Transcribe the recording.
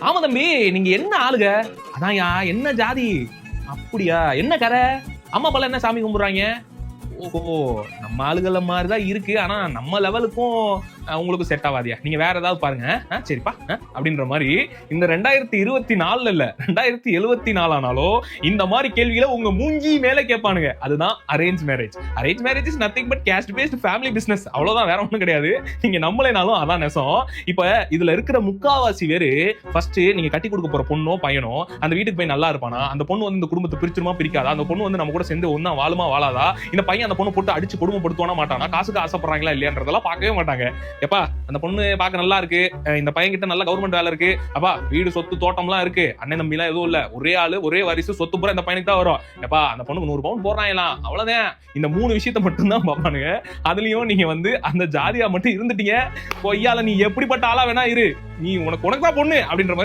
ஆமா தம்பி, நீங்க என்ன ஆளுக? அதான்யா, என்ன ஜாதி? அப்படியா, என்ன கரை? அம்மா அப்பா என்ன சாமி கும்பிடுறாங்க? ஓஹோ, நம்ம ஆளுகள மாதிரி தான் இருக்கு. ஆனா நம்ம லெவலுக்கும் உங்களுக்கு செட் ஆகாதியா, நீங்க வேற ஏதாவது பாருங்க. சரிப்பா அப்படின்ற மாதிரி இந்த 2024 இல்ல 2074 ஆனாலும் இந்த மாதிரி கேள்விகளை உங்க மூஞ்சி மேல கேட்பானுங்க. அதுதான் arrange marriage. Arrange marriage is nothing but caste based family business. அவ்வளவுதான், வேற ஒண்ணும் கிடையாது. நீங்க நம்மளேனாலும் அதான் நெசம். இப்ப இதுல இருக்கிற முக்காவாசி பேரு ஃபர்ஸ்ட் நீங்க கட்டி கொடுக்க போற பொண்ணோ பையனோ அந்த வீட்டுக்கு போய் நல்லா இருப்பானா, அந்த பொண்ணு வந்து இந்த குடும்பத்தை பிரிச்சுமா பிரிக்காதா, அந்த பொண்ணு வந்து நம்ம கூட சேர்ந்து ஒண்ணா வாழுமா வாழாதா, இந்த பையன் அந்த பொண்ணு போட்டு அடிச்சு கொடுமைப்படுத்துவானா மாட்டானா, காசுக்கு ஆசைப்படுறாங்களா இல்லையான்றதெல்லாம் பார்க்கவே மாட்டாங்க. எப்பா அந்த பொண்ணு பார்க்க நல்லா இருக்கு, இந்த பையன் கிட்ட நல்ல கவர்மெண்ட் வேலை இருக்கு, அப்பா வீடு சொத்து தோட்டம்லாம் இருக்கு, அண்ணன் தம்பி எல்லாம் எதுவும் இல்ல, ஒரே ஆளு ஒரே வாரிசு, சொத்து பூரா இந்த பையனுக்கு தான் வரும், எப்பா அந்த பொண்ணுக்கு 100 பவுன் போடுறாங்களாம், அவ்வளவுதான். இந்த 3 விஷயத்த மட்டும் தான் பார்ப்பானுங்க. அதுலயும் நீங்க வந்து அந்த ஜாதியா மட்டும் இருந்துட்டீங்க, பொய்யால நீ எப்படிப்பட்ட ஆளா வேணா இரு, நீ உனக்கு தான் பொண்ணு அப்படின்ற மாதிரி